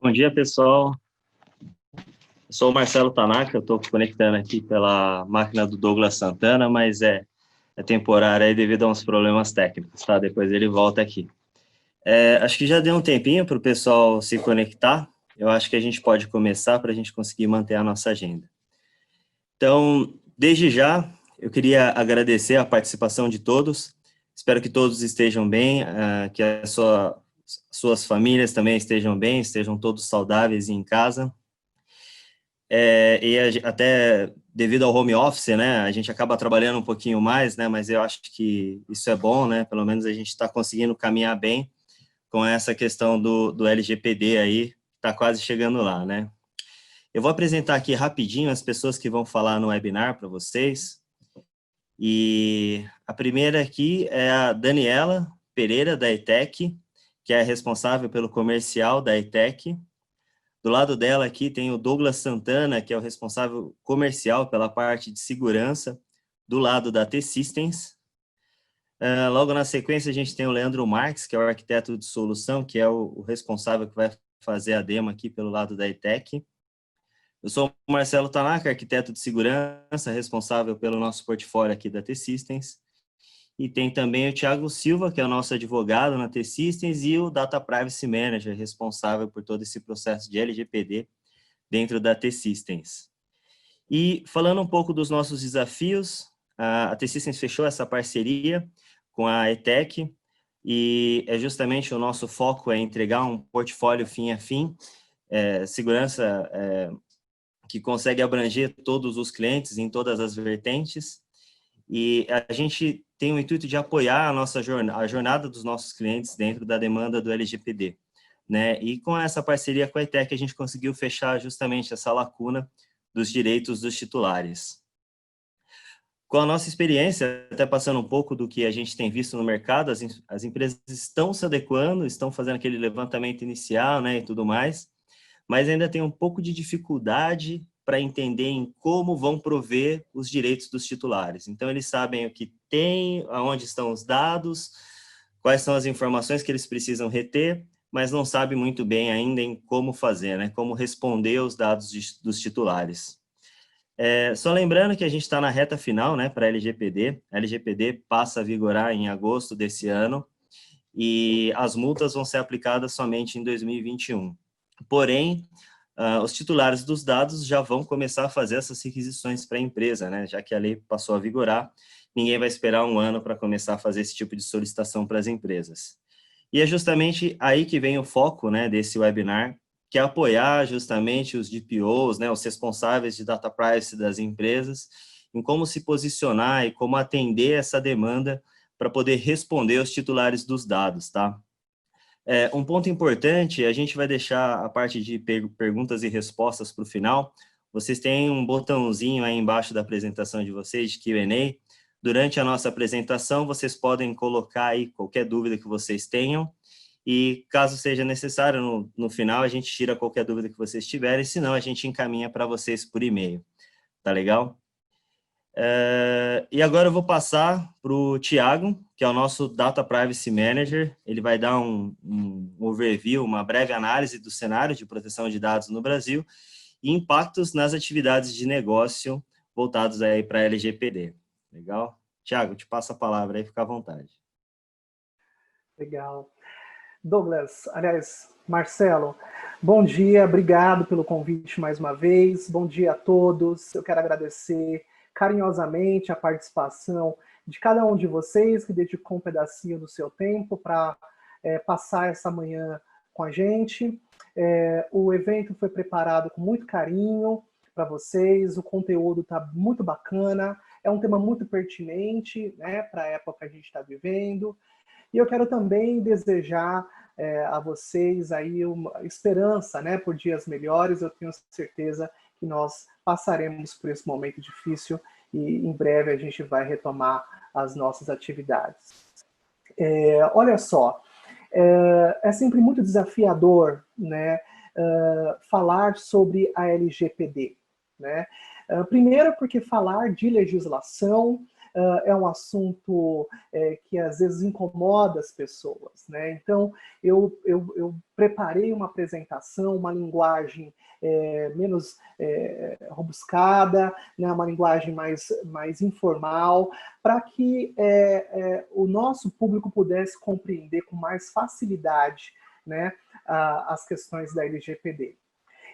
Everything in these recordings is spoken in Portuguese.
Bom dia, pessoal. Eu sou o Marcelo Tanaka, eu estou conectando aqui pela máquina do Douglas Santana, mas é temporário aí devido a uns problemas técnicos, tá? Depois ele volta aqui. Acho que já deu um tempinho para o pessoal se conectar. Eu acho que a gente pode começar para a gente conseguir manter a nossa agenda. Então, desde já, eu queria agradecer a participação de todos. Espero que todos estejam bem, que suas famílias também estejam bem, estejam todos saudáveis e em casa. Até devido ao home office, né, a gente acaba trabalhando um pouquinho mais, né, mas eu acho que isso é bom, né, pelo menos a gente está conseguindo caminhar bem com essa questão do LGPD aí, está quase chegando lá, né. Eu vou apresentar aqui rapidinho as pessoas que vão falar no webinar para vocês, e a primeira aqui é a Daniela Pereira, da ETEC, que é responsável pelo comercial da ETEC. Do lado dela aqui tem o Douglas Santana, que é o responsável comercial pela parte de segurança, do lado da T-Systems. Logo na sequência a gente tem o Leandro Marques, que é o arquiteto de solução, que é o responsável que vai fazer a demo aqui pelo lado da ETEC. Eu sou o Marcelo Tanaka, arquiteto de segurança, responsável pelo nosso portfólio aqui da T-Systems. E tem também o Thiago Silva, que é o nosso advogado na T-Systems, e o Data Privacy Manager, responsável por todo esse processo de LGPD dentro da T-Systems. E falando um pouco dos nossos desafios, a T-Systems fechou essa parceria com a ETEC, e justamente o nosso foco é entregar um portfólio fim a fim, segurança que consegue abranger todos os clientes em todas as vertentes, e a gente tem o intuito de apoiar a jornada dos nossos clientes dentro da demanda do LGPD, né? E com essa parceria com a ETEC, a gente conseguiu fechar justamente essa lacuna dos direitos dos titulares. Com a nossa experiência, até passando um pouco do que a gente tem visto no mercado, as empresas estão se adequando, estão fazendo aquele levantamento inicial, né, e tudo mais, mas ainda tem um pouco de dificuldade para entender em como vão prover os direitos dos titulares. Então, eles sabem o que tem, aonde estão os dados, quais são as informações que eles precisam reter, mas não sabem muito bem ainda em como fazer, né? Como responder os dados dos titulares. Só lembrando que a gente está na reta final, né, para a LGPD. A LGPD passa a vigorar em agosto desse ano e as multas vão ser aplicadas somente em 2021. Porém, os titulares dos dados já vão começar a fazer essas requisições para a empresa, né? Já que a lei passou a vigorar, ninguém vai esperar um ano para começar a fazer esse tipo de solicitação para as empresas. E é justamente aí que vem o foco, né, desse webinar, que é apoiar justamente os DPOs, né, os responsáveis de data privacy das empresas, em como se posicionar e como atender essa demanda para poder responder aos titulares dos dados, tá? Um ponto importante, a gente vai deixar a parte de perguntas e respostas para o final. Vocês têm um botãozinho aí embaixo da apresentação de vocês, de Q&A. Durante a nossa apresentação, vocês podem colocar aí qualquer dúvida que vocês tenham, e caso seja necessário, no final, a gente tira qualquer dúvida que vocês tiverem, senão a gente encaminha para vocês por e-mail. Tá legal? E agora eu vou passar para o Thiago, que é o nosso Data Privacy Manager. Ele vai dar um overview, uma breve análise do cenário de proteção de dados no Brasil e impactos nas atividades de negócio voltados aí para a LGPD. Legal? Thiago, te passo a palavra aí, fica à vontade. Legal. Douglas, aliás, Marcelo, bom dia, obrigado pelo convite mais uma vez. Bom dia a todos. Eu quero agradecer carinhosamente a participação de cada um de vocês que dedicou um pedacinho do seu tempo para passar essa manhã com a gente. O evento foi preparado com muito carinho para vocês, o conteúdo está muito bacana, é um tema muito pertinente, né, para a época que a gente está vivendo. E eu quero também desejar a vocês aí uma esperança, né, por dias melhores. Eu tenho certeza que nós passaremos por esse momento difícil e em breve a gente vai retomar as nossas atividades. Olha só, é sempre muito desafiador, né, falar sobre a LGPD, né? Primeiro porque falar de legislação é um assunto que às vezes incomoda as pessoas, né? Então, eu preparei uma apresentação, uma linguagem menos robuscada, né? Uma linguagem mais informal, para que o nosso público pudesse compreender com mais facilidade, né, as questões da LGPD.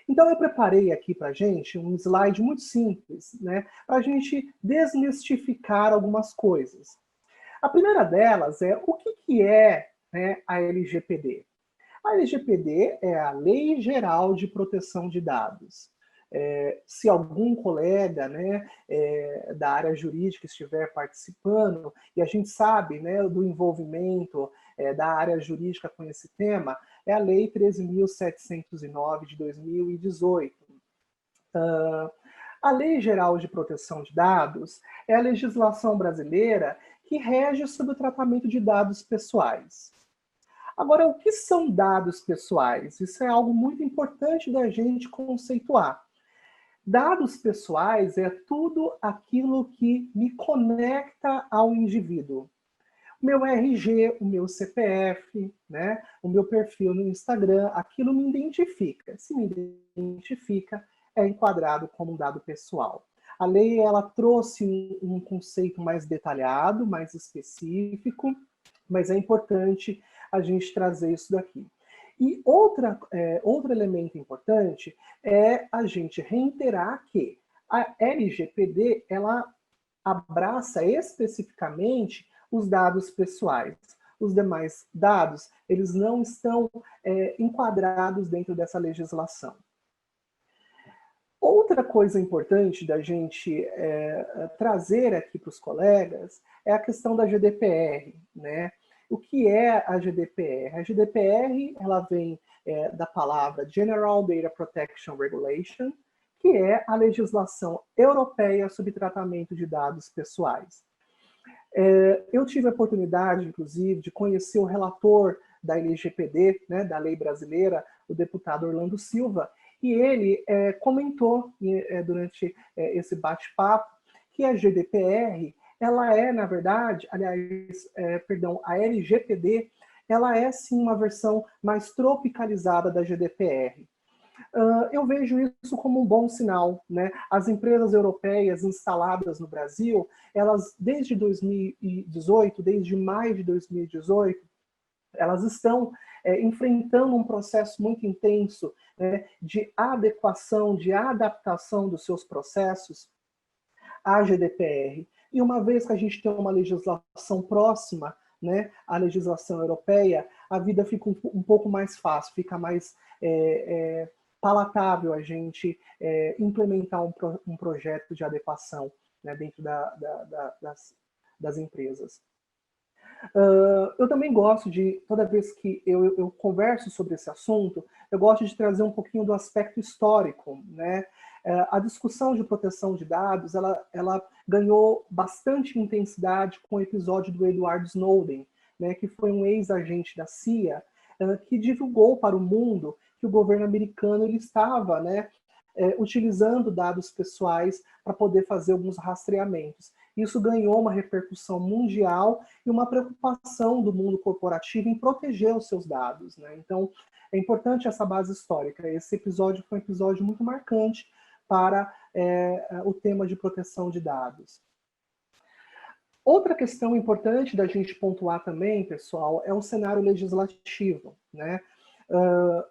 Então, eu preparei aqui para a gente um slide muito simples, né, para a gente desmistificar algumas coisas. A primeira delas é o que é, né, a LGPD. A LGPD é a Lei Geral de Proteção de Dados. Se algum colega, né, da área jurídica estiver participando, e a gente sabe, né, do envolvimento da área jurídica com esse tema, é a Lei 13.709 de 2018. A Lei Geral de Proteção de Dados é a legislação brasileira que rege sobre o tratamento de dados pessoais. Agora, o que são dados pessoais? Isso é algo muito importante da gente conceituar. Dados pessoais é tudo aquilo que me conecta ao indivíduo. O meu RG, o meu CPF, né, o meu perfil no Instagram, aquilo me identifica. Se me identifica, é enquadrado como um dado pessoal. A lei ela trouxe um conceito mais detalhado, mais específico, mas é importante a gente trazer isso daqui. E outro elemento importante é a gente reiterar que a LGPD ela abraça especificamente os dados pessoais. Os demais dados, eles não estão enquadrados dentro dessa legislação. Outra coisa importante da gente trazer aqui para os colegas é a questão da GDPR, né? O que é a GDPR? A GDPR ela vem da palavra General Data Protection Regulation, que é a legislação europeia sobre tratamento de dados pessoais. Eu tive a oportunidade, inclusive, de conhecer o relator da LGPD, né, da lei brasileira, o deputado Orlando Silva, e ele comentou durante esse bate-papo que a GDPR, ela é, na verdade, aliás, a LGPD, ela é sim uma versão mais tropicalizada da GDPR. Eu vejo isso como um bom sinal, né? As empresas europeias instaladas no Brasil, elas desde 2018, desde maio de 2018, elas estão enfrentando um processo muito intenso, né, de adequação, de adaptação dos seus processos à GDPR. E uma vez que a gente tem uma legislação próxima, né, à legislação europeia, a vida fica um pouco mais fácil, fica mais palatável a gente implementar um projeto de adequação, né, dentro das empresas. Eu também gosto de, toda vez que eu converso sobre esse assunto, eu gosto de trazer um pouquinho do aspecto histórico, né? A discussão de proteção de dados, ela ganhou bastante intensidade com o episódio do Edward Snowden, né, que foi um ex-agente da CIA, que divulgou para o mundo que o governo americano ele estava, né, utilizando dados pessoais para poder fazer alguns rastreamentos. Isso ganhou uma repercussão mundial e uma preocupação do mundo corporativo em proteger os seus dados, né? Então, é importante essa base histórica. Esse episódio foi um episódio muito marcante para o tema de proteção de dados. Outra questão importante da gente pontuar também, pessoal, é o cenário legislativo, né?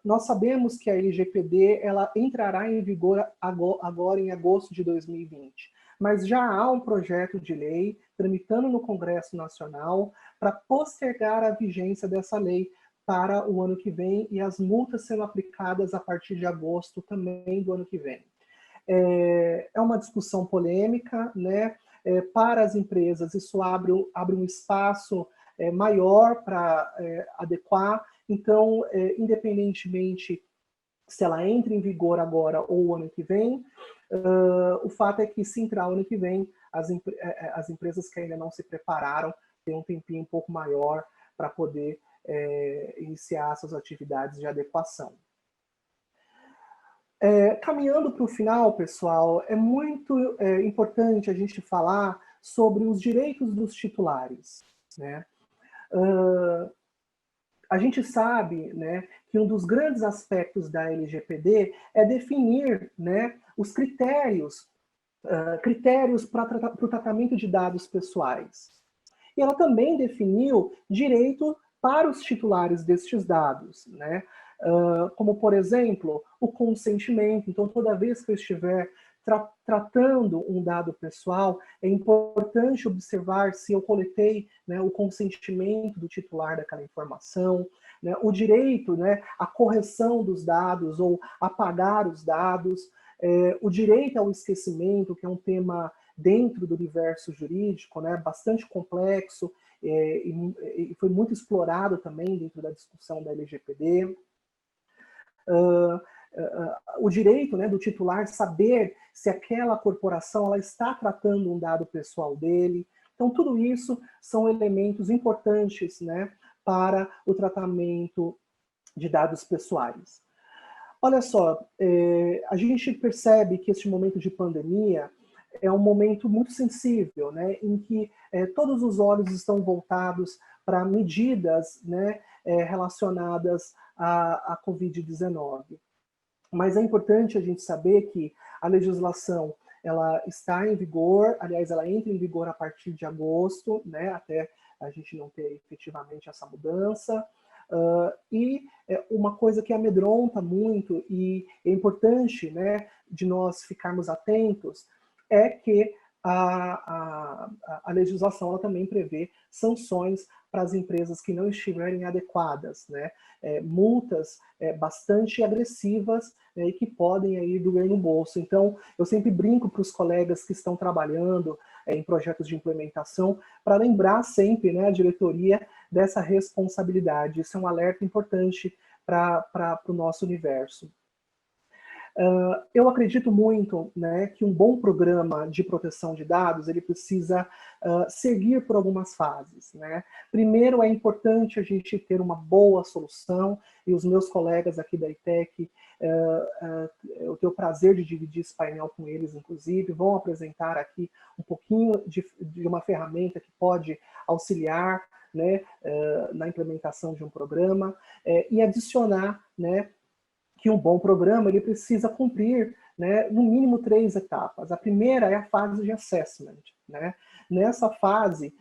Nós sabemos que a LGPD ela entrará em vigor agora em agosto de 2020, mas já há um projeto de lei tramitando no Congresso Nacional para postergar a vigência dessa lei para o ano que vem e as multas sendo aplicadas a partir de agosto também do ano que vem. É uma discussão polêmica, né? Para as empresas, isso abre um espaço maior para adequar. Então, independentemente se ela entra em vigor agora ou o ano que vem, o fato é que se entrar o ano que vem, as empresas que ainda não se prepararam têm um tempinho um pouco maior para poder iniciar suas atividades de adequação. Caminhando para o final, pessoal, é muito importante a gente falar sobre os direitos dos titulares, né? A gente sabe, né, que um dos grandes aspectos da LGPD é definir, né, os critérios para o tratamento de dados pessoais. E ela também definiu direito para os titulares destes dados, né? Como, por exemplo, o consentimento. Então, toda vez que eu estiver tratando um dado pessoal, é importante observar se eu coletei, né, o consentimento do titular daquela informação, né, o direito, né, à correção dos dados ou apagar os dados, o direito ao esquecimento, que é um tema dentro do universo jurídico, né, bastante complexo, e foi muito explorado também dentro da discussão da LGPD. O direito, né, do titular saber se aquela corporação ela está tratando um dado pessoal dele. Então, tudo isso são elementos importantes, né, para o tratamento de dados pessoais. Olha só, a gente percebe que este momento de pandemia é um momento muito sensível, né, em que todos os olhos estão voltados para medidas, né, relacionadas à Covid-19. Mas é importante a gente saber que a legislação ela está em vigor, aliás, ela entra em vigor a partir de agosto, né, até a gente não ter efetivamente essa mudança. E uma coisa que amedronta muito e é importante, né, de nós ficarmos atentos é que a legislação ela também prevê sanções para as empresas que não estiverem adequadas, né? Multas bastante agressivas, né, e que podem aí doer no bolso. Então, eu sempre brinco para os colegas que estão trabalhando em projetos de implementação, para lembrar sempre, né, a diretoria dessa responsabilidade. Isso é um alerta importante para o nosso universo. Eu acredito muito, né, que um bom programa de proteção de dados ele precisa seguir por algumas fases, né? Primeiro, é importante a gente ter uma boa solução, e os meus colegas aqui da ITEC, eu tenho o prazer de dividir esse painel com eles, inclusive, vão apresentar aqui um pouquinho de uma ferramenta que pode auxiliar, né, na implementação de um programa, e adicionar, né, que um bom programa ele precisa cumprir, né, no mínimo 3 etapas. A primeira é a fase de assessment, né? Nessa fase,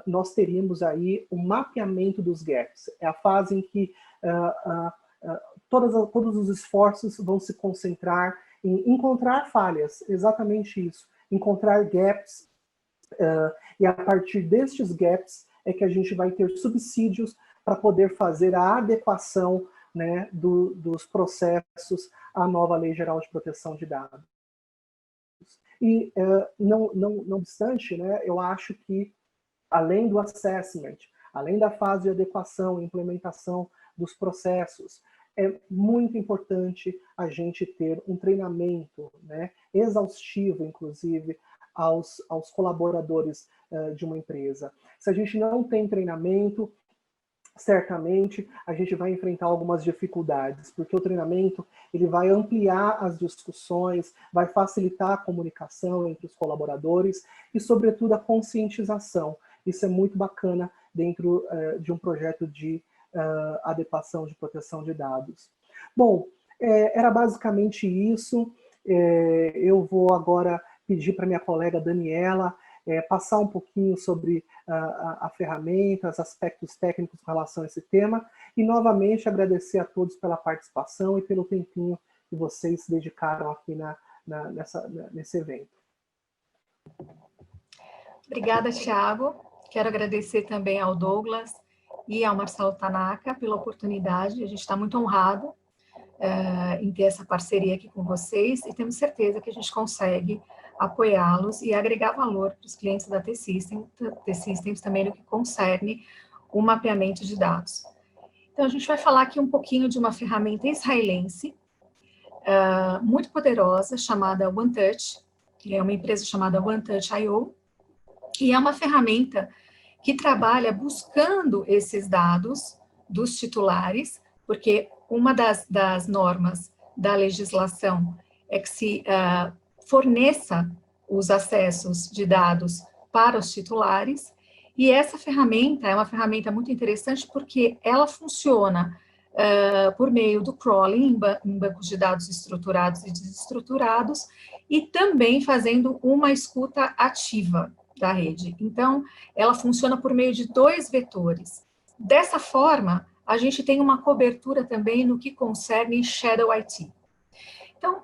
nós teríamos aí o mapeamento dos gaps. É a fase em que todos os esforços vão se concentrar em encontrar falhas, exatamente isso, encontrar gaps, e a partir destes gaps é que a gente vai ter subsídios para poder fazer a adequação, né, dos processos à nova Lei Geral de Proteção de Dados. E, não obstante, né, eu acho que, além do assessment, além da fase de adequação e implementação dos processos, é muito importante a gente ter um treinamento, né, exaustivo, inclusive, aos colaboradores de uma empresa. Se a gente não tem treinamento, certamente a gente vai enfrentar algumas dificuldades, porque o treinamento ele vai ampliar as discussões, vai facilitar a comunicação entre os colaboradores e, sobretudo, a conscientização. Isso é muito bacana dentro de um projeto de adequação de proteção de dados. Bom, era basicamente isso. Eu vou agora pedir para minha colega Daniela passar um pouquinho sobre a ferramenta, os aspectos técnicos com relação a esse tema, e novamente agradecer a todos pela participação e pelo tempinho que vocês se dedicaram aqui nesse evento. Obrigada, Thiago. Quero agradecer também ao Douglas e ao Marcelo Tanaka pela oportunidade. A gente está muito honrado em ter essa parceria aqui com vocês, e temos certeza que a gente consegue apoiá-los e agregar valor para os clientes da T-Systems também no que concerne o mapeamento de dados. Então, a gente vai falar aqui um pouquinho de uma ferramenta israelense muito poderosa, chamada OneTouch, que é uma empresa chamada OneTouch.io, e é uma ferramenta que trabalha buscando esses dados dos titulares, porque uma das normas da legislação é que se forneça os acessos de dados para os titulares, e essa ferramenta é uma ferramenta muito interessante porque ela funciona por meio do crawling em bancos de dados estruturados e desestruturados, e também fazendo uma escuta ativa da rede. Então, ela funciona por meio de 2 vetores. Dessa forma, a gente tem uma cobertura também no que concerne Shadow IT. Então,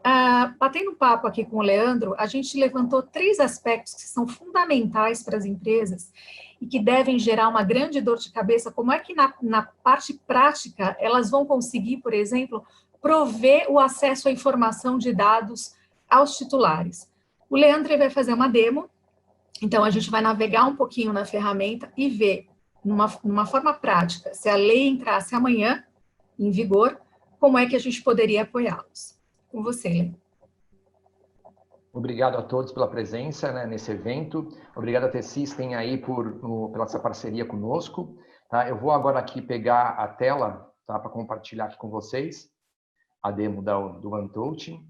batendo um papo aqui com o Leandro, a gente levantou 3 aspectos que são fundamentais para as empresas e que devem gerar uma grande dor de cabeça. Como é que na parte prática elas vão conseguir, por exemplo, prover o acesso à informação de dados aos titulares? O Leandro vai fazer uma demo, então a gente vai navegar um pouquinho na ferramenta e ver, numa forma prática, se a lei entrasse amanhã em vigor, como é que a gente poderia apoiá-los. Com você, Leandro. Obrigado a todos pela presença, né, nesse evento. Obrigado a T-System aí pela essa parceria conosco. Tá? Eu vou agora aqui pegar a tela, tá, para compartilhar aqui com vocês a demo do OneTouch.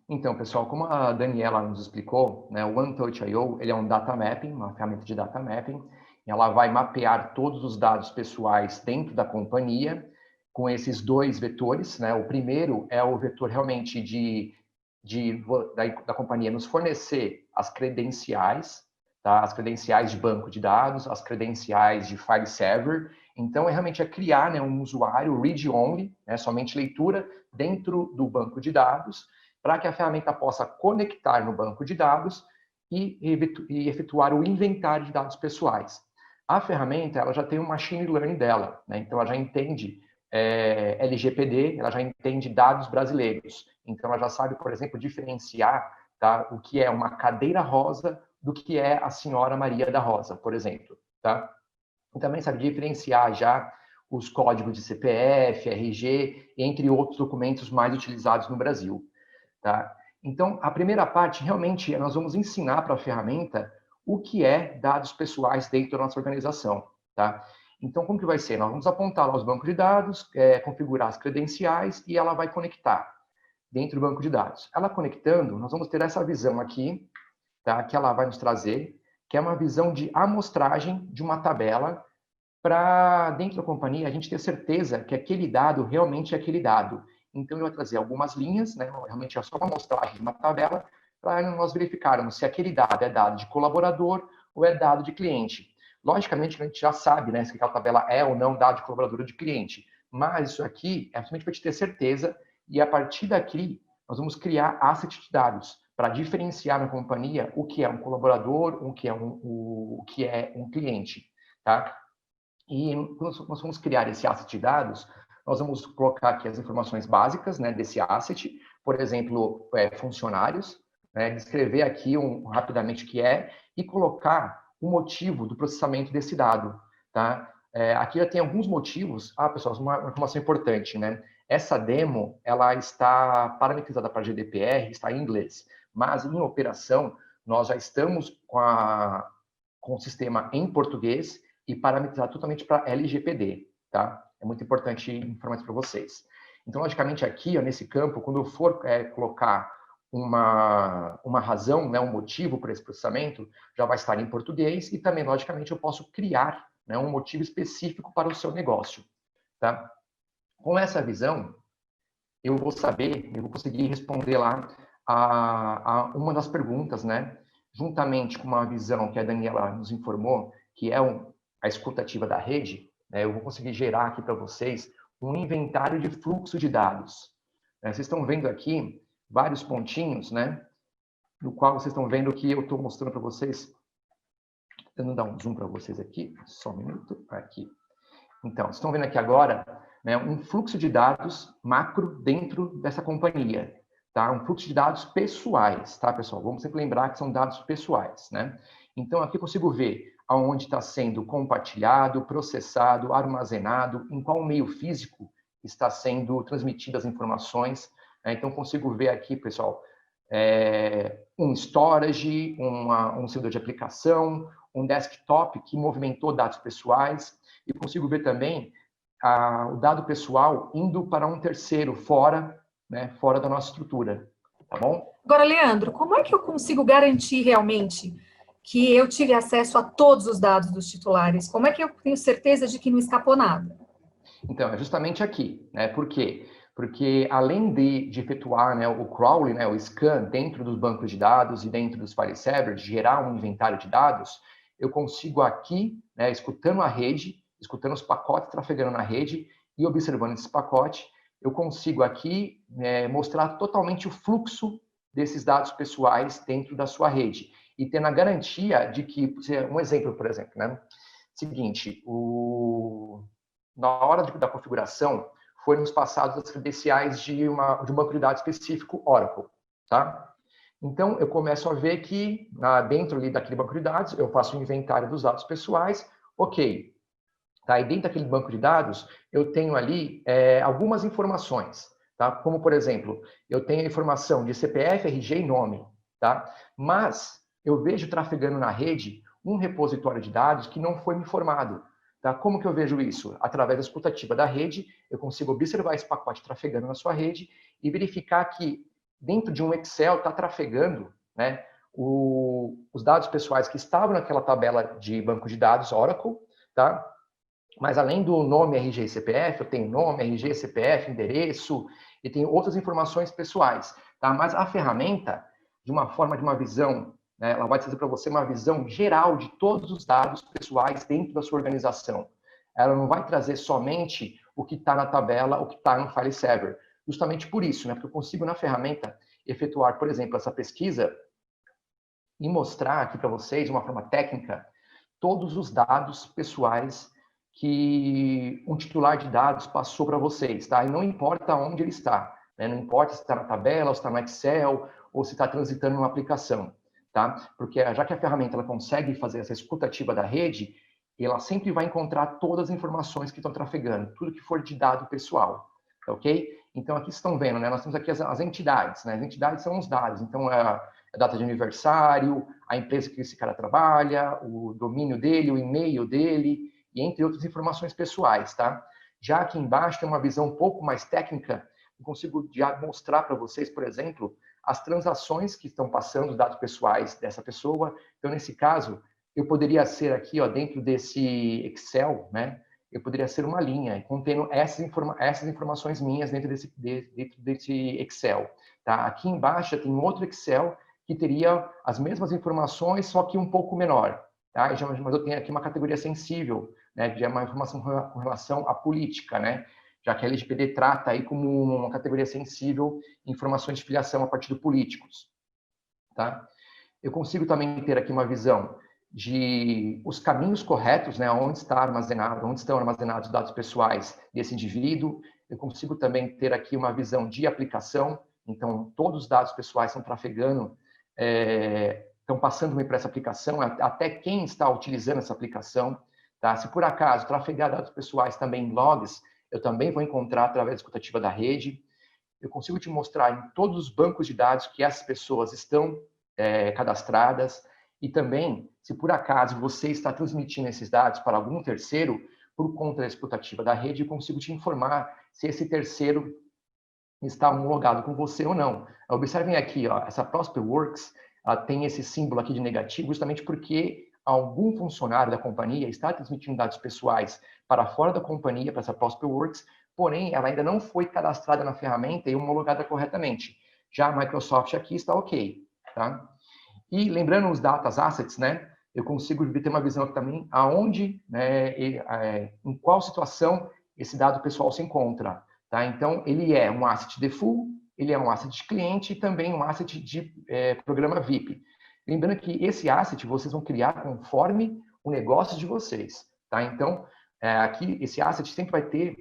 Então, pessoal, como a Daniela nos explicou, né, o OneTouch.io ele é um data mapping, uma ferramenta de data mapping. Ela vai mapear todos os dados pessoais dentro da companhia com esses 2 vetores, né? O primeiro é o vetor realmente da companhia nos fornecer as credenciais, tá? As credenciais de banco de dados, as credenciais de file server. Então, realmente criar, né, um usuário read-only, né, somente leitura dentro do banco de dados, para que a ferramenta possa conectar no banco de dados e efetuar o inventário de dados pessoais. A ferramenta ela já tem um machine learning dela, né? Então ela já entende LGPD, ela já entende dados brasileiros. Então ela já sabe, por exemplo, diferenciar, tá, o que é uma cadeira rosa do que é a senhora Maria da Rosa, por exemplo. Tá? E também sabe diferenciar já os códigos de CPF, RG, entre outros documentos mais utilizados no Brasil. Tá? Então, a primeira parte, realmente, nós vamos ensinar para a ferramenta o que é dados pessoais dentro da nossa organização. Tá? Então, como que vai ser? Nós vamos apontar lá os bancos de dados, configurar as credenciais e ela vai conectar dentro do banco de dados. Ela conectando, nós vamos ter essa visão aqui, tá? Que ela vai nos trazer, que é uma visão de amostragem de uma tabela para, dentro da companhia, a gente ter certeza que aquele dado realmente é aquele dado. Então, ele vai trazer algumas linhas, né? Realmente é só uma amostragem de uma tabela, para nós verificarmos se aquele dado é dado de colaborador ou é dado de cliente. Logicamente, a gente já sabe, né, se aquela tabela é ou não dado de colaborador ou de cliente, mas isso aqui é somente para te ter certeza, e a partir daqui, nós vamos criar asset de dados, para diferenciar na companhia o que é um colaborador, o que é um cliente. Tá? E nós vamos criar esse asset de dados, nós vamos colocar aqui as informações básicas, né, desse asset, por exemplo, funcionários, né, descrever aqui rapidamente o que é e colocar o motivo do processamento desse dado. Tá? Aqui já tem alguns motivos. Pessoal, uma informação importante, né? Essa demo, ela está parametrizada para GDPR, está em inglês, mas em operação, nós já estamos com o sistema em português e parametrizado totalmente para LGPD, tá? É muito importante informar isso para vocês. Então, logicamente, aqui, ó, nesse campo, quando eu for colocar uma razão, né, um motivo para esse processamento, já vai estar em português e também, logicamente, eu posso criar, né, um motivo específico para o seu negócio. Tá? Com essa visão, eu vou conseguir responder lá a uma das perguntas, né, juntamente com uma visão que a Daniela nos informou, que é a escutativa da rede, né, eu vou conseguir gerar aqui para vocês um inventário de fluxo de dados. Vocês estão vendo aqui vários pontinhos, né? No qual vocês estão vendo que eu estou mostrando para vocês. Tentando dar um zoom para vocês aqui. Só um minuto. Aqui. Então, vocês estão vendo aqui agora, né, um fluxo de dados macro dentro dessa companhia. Tá? Um fluxo de dados pessoais, tá, pessoal? Vamos sempre lembrar que são dados pessoais, né? Então, aqui eu consigo ver aonde está sendo compartilhado, processado, armazenado, em qual meio físico está sendo transmitidas as informações. Então, consigo ver aqui, pessoal, um storage, um servidor de aplicação, um desktop que movimentou dados pessoais, e consigo ver também o dado pessoal indo para um terceiro, fora, né, fora da nossa estrutura, tá bom? Agora, Leandro, como é que eu consigo garantir realmente que eu tive acesso a todos os dados dos titulares? Como é que eu tenho certeza de que não escapou nada? Então, é justamente aqui, né? Por quê? Porque além de efetuar, né, o crawling, né, o scan dentro dos bancos de dados e dentro dos file servers, gerar um inventário de dados, eu consigo aqui, né, escutando a rede, escutando os pacotes trafegando na rede e observando esse pacote, eu consigo aqui mostrar totalmente o fluxo desses dados pessoais dentro da sua rede e tendo a garantia de que, um exemplo, por exemplo, né? Seguinte, na hora da configuração, foi-nos passados as credenciais de um banco de dados específico, Oracle, tá? Então, eu começo a ver que, dentro ali daquele banco de dados, eu faço um inventário dos dados pessoais, ok. Tá? E dentro daquele banco de dados, eu tenho ali algumas informações, tá? Como, por exemplo, eu tenho a informação de CPF, RG e nome, tá? Mas eu vejo trafegando na rede um repositório de dados que não foi me informado. Tá? Como que eu vejo isso? Através da escutativa da rede, eu consigo observar esse pacote trafegando na sua rede e verificar que dentro de um Excel está trafegando, né, os dados pessoais que estavam naquela tabela de banco de dados Oracle, tá? Mas além do nome, RG e CPF, eu tenho nome, RG, CPF, endereço e tenho outras informações pessoais, tá? Mas a ferramenta, de uma visão, né, ela vai trazer para você uma visão geral de todos os dados pessoais dentro da sua organização. Ela não vai trazer somente o que está na tabela, o que está no file server. Justamente por isso, né? Porque eu consigo na ferramenta efetuar, por exemplo, essa pesquisa e mostrar aqui para vocês, de uma forma técnica, todos os dados pessoais que um titular de dados passou para vocês, tá? E não importa onde ele está, né? Não importa se está na tabela, ou se está no Excel, ou se está transitando numa aplicação, tá? Porque já que a ferramenta ela consegue fazer essa escutativa da rede, ela sempre vai encontrar todas as informações que estão trafegando, tudo que for de dado pessoal, tá ok? Então, aqui vocês estão vendo, né? Nós temos aqui as entidades, né? As entidades são os dados, então, a data de aniversário, a empresa que esse cara trabalha, o domínio dele, o e-mail dele, e entre outras informações pessoais, tá? Já aqui embaixo tem uma visão um pouco mais técnica, eu consigo mostrar para vocês, por exemplo, as transações que estão passando, os dados pessoais dessa pessoa. Então, nesse caso, eu poderia ser aqui, ó, dentro desse Excel, né? Eu poderia ser uma linha contendo essas informações minhas dentro desse Excel, tá? Aqui embaixo tem outro Excel que teria as mesmas informações, só que um pouco menor, tá? Mas eu tenho aqui uma categoria sensível, né? De uma informação com relação à política, né? Já que a LGPD trata aí como uma categoria sensível informações de filiação a partidos políticos, tá? Eu consigo também ter aqui uma visão de os caminhos corretos, né, onde estão armazenados os dados pessoais desse indivíduo. Eu consigo também ter aqui uma visão de aplicação, então todos os dados pessoais estão trafegando, estão passando para essa aplicação, até quem está utilizando essa aplicação. Tá? Se por acaso trafegar dados pessoais também em logs, eu também vou encontrar através da escutativa da rede. Eu consigo te mostrar em todos os bancos de dados que essas pessoas estão cadastradas. E também, se por acaso você está transmitindo esses dados para algum terceiro, por conta da escutativa da rede, eu consigo te informar se esse terceiro está homologado com você ou não. Observem aqui, ó, essa Prosperworks, ela tem esse símbolo aqui de negativo, justamente porque algum funcionário da companhia está transmitindo dados pessoais para fora da companhia, para essa Prosperworks, porém, ela ainda não foi cadastrada na ferramenta e homologada corretamente. Já a Microsoft aqui está ok, tá? E lembrando os data assets, né? Eu consigo ter uma visão aqui também aonde, né, em qual situação esse dado pessoal se encontra, tá? Então, ele é um asset default, ele é um asset de cliente e também um asset de programa VIP. Lembrando que esse asset vocês vão criar conforme o negócio de vocês, tá? Então, aqui, esse asset sempre vai ter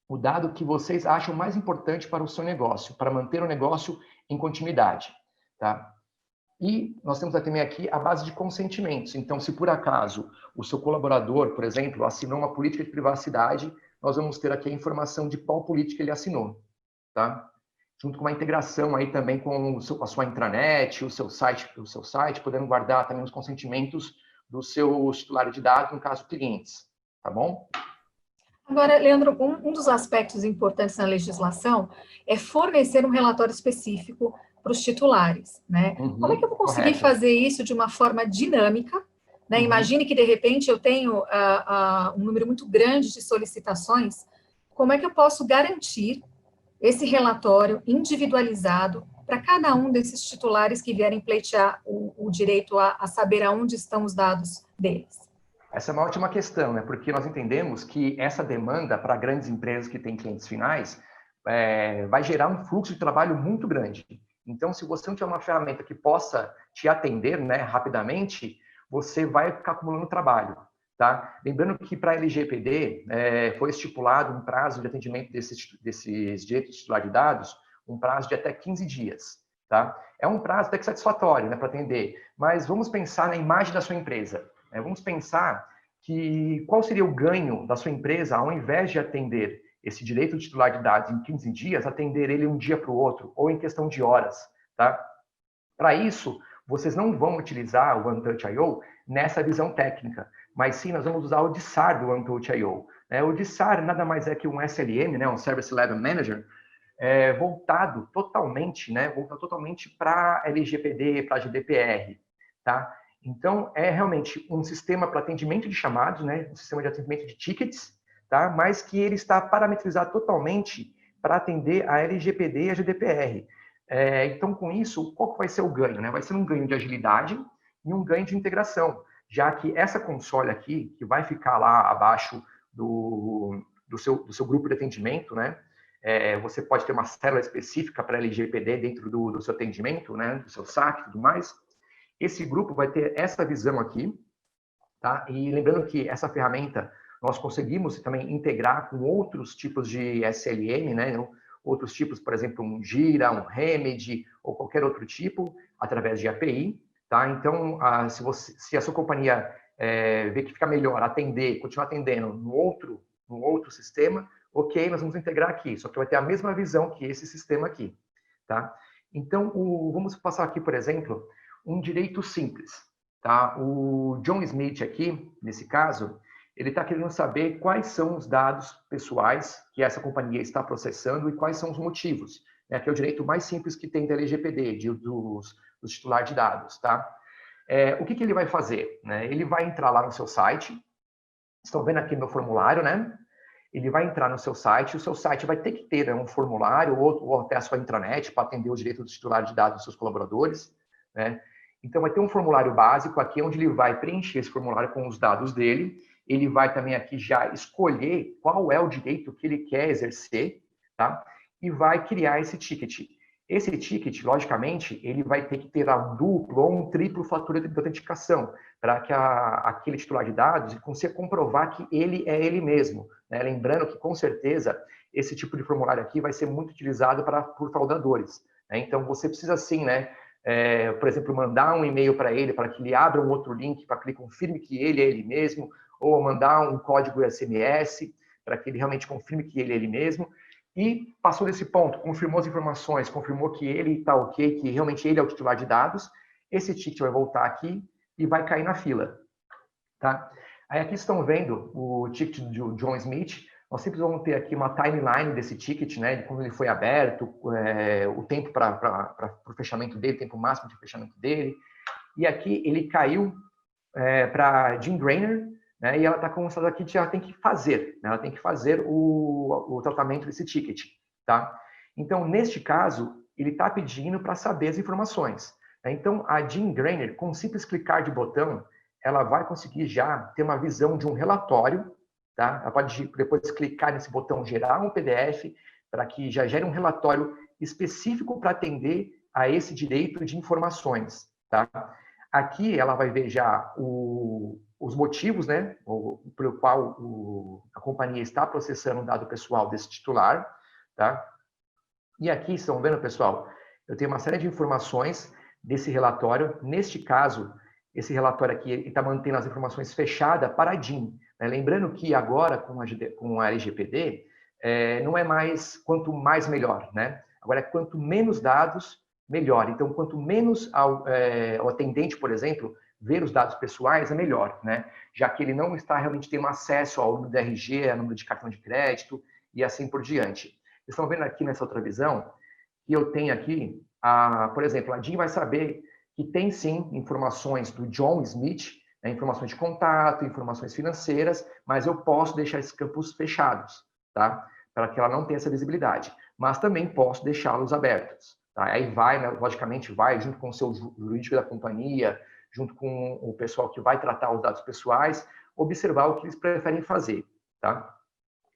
o dado que vocês acham mais importante para o seu negócio, para manter o negócio em continuidade, tá? E nós temos também aqui a base de consentimentos. Então, se por acaso o seu colaborador, por exemplo, assinou uma política de privacidade, nós vamos ter aqui a informação de qual política ele assinou, tá? Junto com uma integração aí também com a sua intranet, o seu site, podendo guardar também os consentimentos dos seus titulares de dados, no caso, clientes, tá bom? Agora, Leandro, um dos aspectos importantes na legislação é fornecer um relatório específico para os titulares, né? Como é que eu vou conseguir correto. fazer isso de uma forma dinâmica, né? Imagine que, de repente, eu tenho um número muito grande de solicitações. Como é que eu posso garantir esse relatório individualizado para cada um desses titulares que vierem pleitear o direito a saber aonde estão os dados deles? Essa é uma ótima questão, né? Porque nós entendemos que essa demanda para grandes empresas que têm clientes finais vai gerar um fluxo de trabalho muito grande. Então, se você não tiver uma ferramenta que possa te atender, né, rapidamente, você vai ficar acumulando trabalho, tá? Lembrando que para a LGPD foi estipulado um prazo de atendimento desses direitos de titular de dados, um prazo de até 15 dias, tá? É um prazo até que satisfatório, né, para atender, mas vamos pensar na imagem da sua empresa. Vamos pensar que qual seria o ganho da sua empresa ao invés de atender esse direito de titular de dados em 15 dias, atender ele um dia para o outro, ou em questão de horas, tá? Para isso, vocês não vão utilizar o OneTouch.io nessa visão técnica, mas sim nós vamos usar o DSAR do OneTouch.io. O DSAR nada mais é que um SLM, né, um Service Level Manager, voltado totalmente para LGPD, para GDPR, tá? Então, é realmente um sistema para atendimento de chamados, né? Um sistema de atendimento de tickets, tá? Mas que ele está parametrizado totalmente para atender a LGPD e a GDPR. Então, com isso, qual que vai ser o ganho, né? Vai ser um ganho de agilidade e um ganho de integração, já que essa console aqui, que vai ficar lá abaixo do seu grupo de atendimento, né? Você pode ter uma célula específica para LGPD dentro do seu atendimento, né? Do seu saque e tudo mais. Esse grupo vai ter essa visão aqui, tá? E lembrando que essa ferramenta nós conseguimos também integrar com outros tipos de SLM, né? Outros tipos, por exemplo, um Jira, um Remedy ou qualquer outro tipo, através de API, tá? Então, se a sua companhia vê que fica melhor continuar atendendo no outro sistema, ok, nós vamos integrar aqui, só que vai ter a mesma visão que esse sistema aqui, tá? Então, vamos passar aqui, por exemplo, um direito simples, tá? O John Smith aqui, nesse caso, ele está querendo saber quais são os dados pessoais que essa companhia está processando e quais são os motivos, né? Que é o direito mais simples que tem da LGPD, dos titulares de dados, tá? O que ele vai fazer, né? Ele vai entrar lá no seu site, estão vendo aqui no formulário, né? Ele vai entrar no seu site, o seu site vai ter que ter, né, um formulário ou até a sua intranet para atender o direito do titular de dados dos seus colaboradores, né? Então, vai ter um formulário básico aqui, onde ele vai preencher esse formulário com os dados dele. Ele vai também aqui já escolher qual é o direito que ele quer exercer, tá? E vai criar esse ticket. Esse ticket, logicamente, ele vai ter que ter um duplo ou um triplo fator de autenticação, para que aquele titular de dados consiga comprovar que ele é ele mesmo, né? Lembrando que, com certeza, esse tipo de formulário aqui vai ser muito utilizado por fraudadores, né? Então, você precisa, sim, né? Por exemplo, mandar um e-mail para ele, para que ele abra um outro link, para que ele confirme que ele é ele mesmo, ou mandar um código SMS, para que ele realmente confirme que ele é ele mesmo. E passou desse ponto, confirmou as informações, confirmou que ele está ok, que realmente ele é o titular de dados, esse ticket vai voltar aqui e vai cair na fila, tá? Aí aqui estão vendo o ticket do John Smith. Nós sempre vamos ter aqui uma timeline desse ticket, né, de quando ele foi aberto, o tempo para o fechamento dele, o tempo máximo de fechamento dele. E aqui ele caiu para Jean Grainer, né, e ela está com o estado aqui que ela tem que fazer, né, ela tem que fazer o tratamento desse ticket, tá? Então, neste caso, ele está pedindo para saber as informações, né? Então, a Jean Grainer, com um simples clicar de botão, ela vai conseguir já ter uma visão de um relatório, tá? Ela pode depois clicar nesse botão gerar um PDF para que já gere um relatório específico para atender a esse direito de informações, tá? Aqui ela vai ver já os motivos, né, pelo qual a companhia está processando o dado pessoal desse titular, tá? E aqui, estão vendo, pessoal, eu tenho uma série de informações desse relatório. Neste caso, esse relatório aqui está mantendo as informações fechadas para a DIN, né? Lembrando que agora, com a LGPD, não é mais quanto mais melhor, né? Agora é quanto menos dados, melhor. Então, quanto menos o atendente, por exemplo, ver os dados pessoais, é melhor, né? Já que ele não está realmente tendo acesso ao número de RG, ao número de cartão de crédito e assim por diante. Vocês estão vendo aqui nessa outra visão que eu tenho aqui, por exemplo, a Jean vai saber que tem sim informações do John Smith, né, informações de contato, informações financeiras, mas eu posso deixar esses campos fechados, tá? Para que ela não tenha essa visibilidade. Mas também posso deixá-los abertos. Tá? Aí vai, né, logicamente, vai junto com o seu jurídico da companhia, junto com o pessoal que vai tratar os dados pessoais, observar o que eles preferem fazer, tá?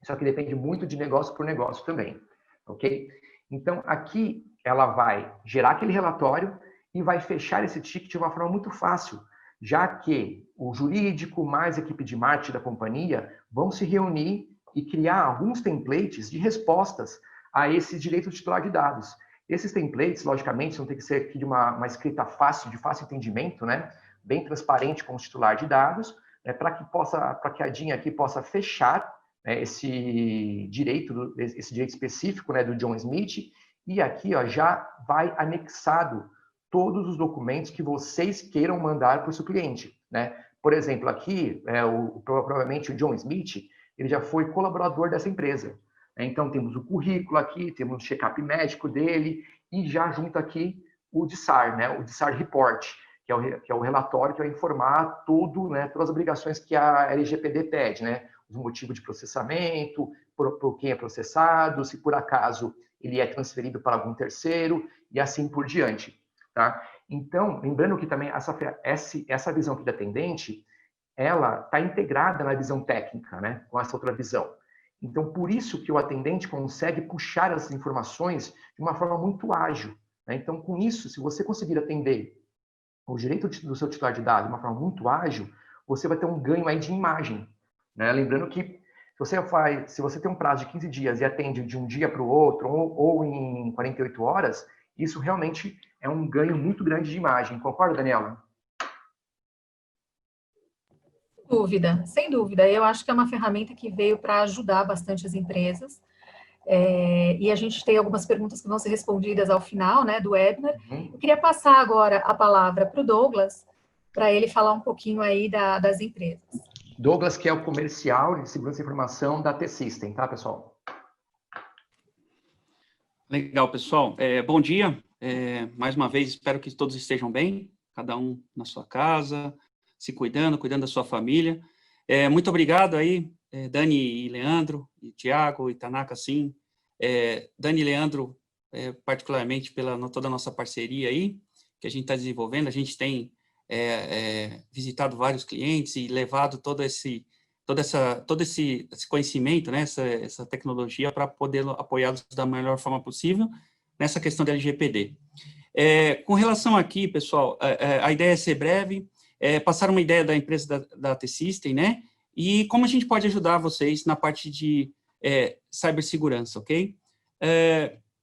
Só que depende muito de negócio por negócio também, ok? Então, aqui ela vai gerar aquele relatório e vai fechar esse ticket de uma forma muito fácil, já que o jurídico mais a equipe de marketing da companhia vão se reunir e criar alguns templates de respostas a esse direito titular de dados. Esses templates, logicamente, vão ter que ser aqui de uma escrita fácil, de fácil entendimento, né? Bem transparente com o titular de dados, né? Para que a Jean aqui possa fechar, né, esse direito específico, né, do John Smith, e aqui, ó, já vai anexado todos os documentos que vocês queiram mandar para o seu cliente, né? Por exemplo, aqui, provavelmente o John Smith, ele já foi colaborador dessa empresa. Então, temos o currículo aqui, temos o check-up médico dele, e já junto aqui o DSAR, né? O DSAR Report, que é o relatório que vai informar tudo, né, todas as obrigações que a LGPD pede, né? Os motivos de processamento, por quem é processado, se por acaso ele é transferido para algum terceiro, e assim por diante. Tá? Então, lembrando que também essa visão aqui da atendente, ela está integrada na visão técnica, né, com essa outra visão. Então, por isso que o atendente consegue puxar essas informações de uma forma muito ágil, né? Então, com isso, se você conseguir atender o direito do seu titular de dados de uma forma muito ágil, você vai ter um ganho aí de imagem, né? Lembrando que se você tem um prazo de 15 dias e atende de um dia para o outro, ou em 48 horas, isso realmente é um ganho muito grande de imagem. Concorda, Daniela? Sem dúvida. Eu acho que é uma ferramenta que veio para ajudar bastante as empresas. E a gente tem algumas perguntas que vão ser respondidas ao final, né, do webinar. Eu queria passar agora a palavra para o Douglas, para ele falar um pouquinho aí das empresas. Douglas, que é o comercial de segurança de informação da T-System, tá, pessoal? Legal, pessoal. Bom dia. Mais uma vez, espero que todos estejam bem, cada um na sua casa, se cuidando da sua família. Muito obrigado aí, Dani e Leandro, e Tiago e Tanaka, sim. Dani e Leandro, particularmente pela toda a nossa parceria aí, que a gente está desenvolvendo. A gente tem visitado vários clientes e levado todo esse conhecimento, né, essa tecnologia para poder apoiá-los da melhor forma possível nessa questão da LGPD. Com relação aqui, pessoal, a ideia é ser breve, passar uma ideia da empresa da T-System, né, e como a gente pode ajudar vocês na parte de cibersegurança, ok?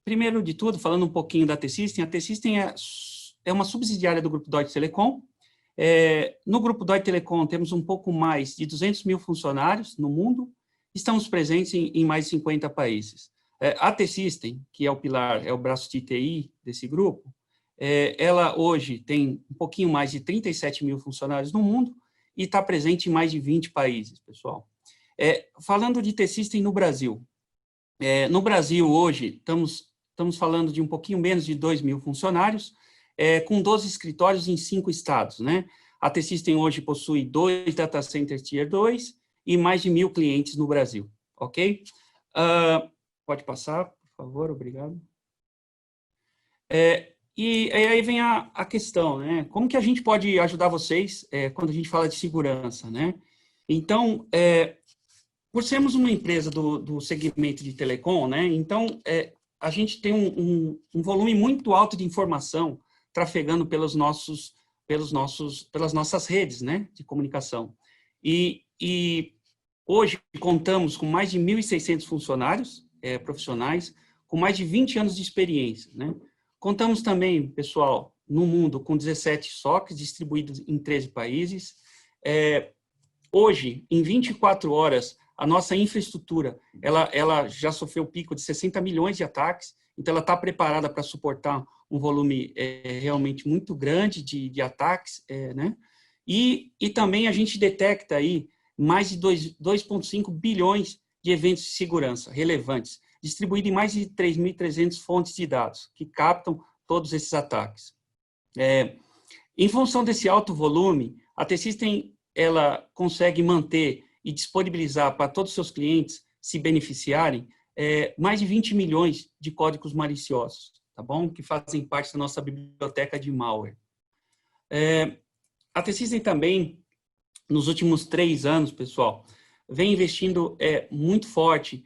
Primeiro de tudo, falando um pouquinho da T-System, a T-System é uma subsidiária do Grupo Deutsche Telekom. No Grupo Deutsche Telekom temos um pouco mais de 200 mil funcionários no mundo, estamos presentes em mais de 50 países. A T-System, que é o pilar, é o braço de TI desse grupo, ela hoje tem um pouquinho mais de 37 mil funcionários no mundo e está presente em mais de 20 países, pessoal. Falando de T-System no Brasil, no Brasil hoje estamos falando de um pouquinho menos de 2 mil funcionários, com 12 escritórios em 5 estados, né? A T-System hoje possui 2 data centers Tier 2 e mais de 1.000 clientes no Brasil, ok? Pode passar, por favor, obrigado. E aí vem a questão, né? Como que a gente pode ajudar vocês quando a gente fala de segurança, né? Então, por sermos uma empresa do segmento de telecom, né? Então, a gente tem um volume muito alto de informação trafegando pelas nossas redes, né, de comunicação. E hoje contamos com mais de 1.600 funcionários profissionais, com mais de 20 anos de experiência, né? Contamos também, pessoal, no mundo com 17 SOCs distribuídos em 13 países. Hoje, em 24 horas, a nossa infraestrutura, ela já sofreu pico de 60 milhões de ataques, então ela está preparada para suportar um volume realmente muito grande de ataques, né? E também a gente detecta aí mais de 2,5 bilhões de eventos de segurança relevantes, distribuídos em mais de 3.300 fontes de dados, que captam todos esses ataques. Em função desse alto volume, a T-System ela consegue manter e disponibilizar para todos os seus clientes se beneficiarem mais de 20 milhões de códigos maliciosos, tá bom? Que fazem parte da nossa biblioteca de malware. A T-System também, nos últimos 3 anos, pessoal, vem investindo muito forte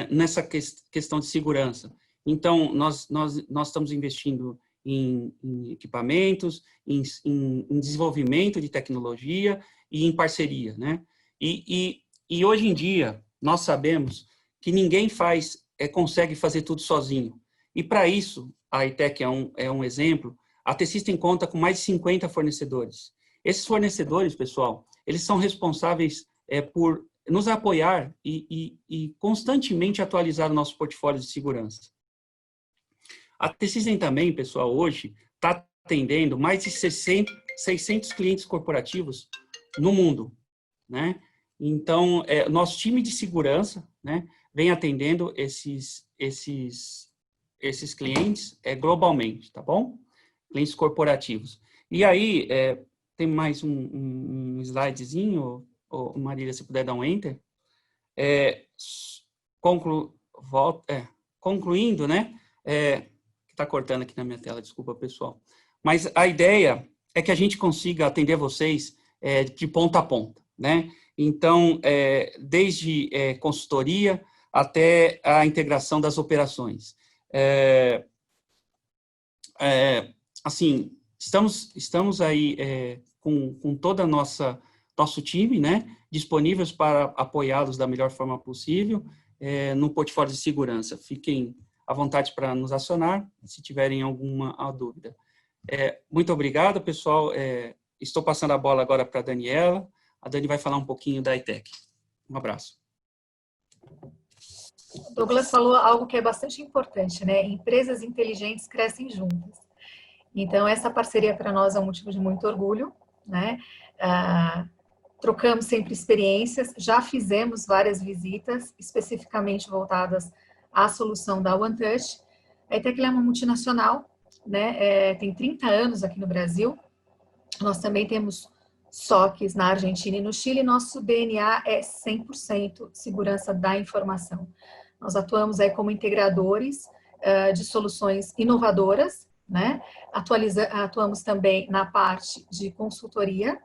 nessa questão de segurança. Então, nós estamos investindo em equipamentos, em desenvolvimento de tecnologia e em parceria, né? E hoje em dia, nós sabemos que ninguém consegue fazer tudo sozinho. E para isso, a Eitec é um exemplo, a T-System conta com mais de 50 fornecedores. Esses fornecedores, pessoal, eles são responsáveis por nos apoiar e constantemente atualizar o nosso portfólio de segurança. A T-System também, pessoal, hoje está atendendo mais de 600 clientes corporativos no mundo, né? Então, nosso time de segurança, né, vem atendendo esses clientes globalmente, tá bom? Clientes corporativos. E aí, tem mais um slidezinho, Marília, se puder dar um enter. Concluindo, né? Está cortando aqui na minha tela, desculpa, pessoal. Mas a ideia é que a gente consiga atender vocês de ponta a ponta, né? Então, desde consultoria até a integração das operações. Assim, estamos aí com toda a nosso time, né, disponíveis para apoiá-los da melhor forma possível no portfólio de segurança. Fiquem à vontade para nos acionar, se tiverem alguma dúvida. Muito obrigado, pessoal. Estou passando a bola agora para a Daniela. A Dani vai falar um pouquinho da Eitec. Um abraço. O Douglas falou algo que é bastante importante, né? Empresas inteligentes crescem juntas. Então, essa parceria para nós é um motivo de muito orgulho, né? Trocamos sempre experiências, já fizemos várias visitas, especificamente voltadas à solução da OneTouch. A Eitec é uma multinacional, né? Tem 30 anos aqui no Brasil. Nós também temos SOCs na Argentina e no Chile. Nosso DNA é 100% segurança da informação. Nós atuamos aí como integradores de soluções inovadoras, né? Atuamos também na parte de consultoria.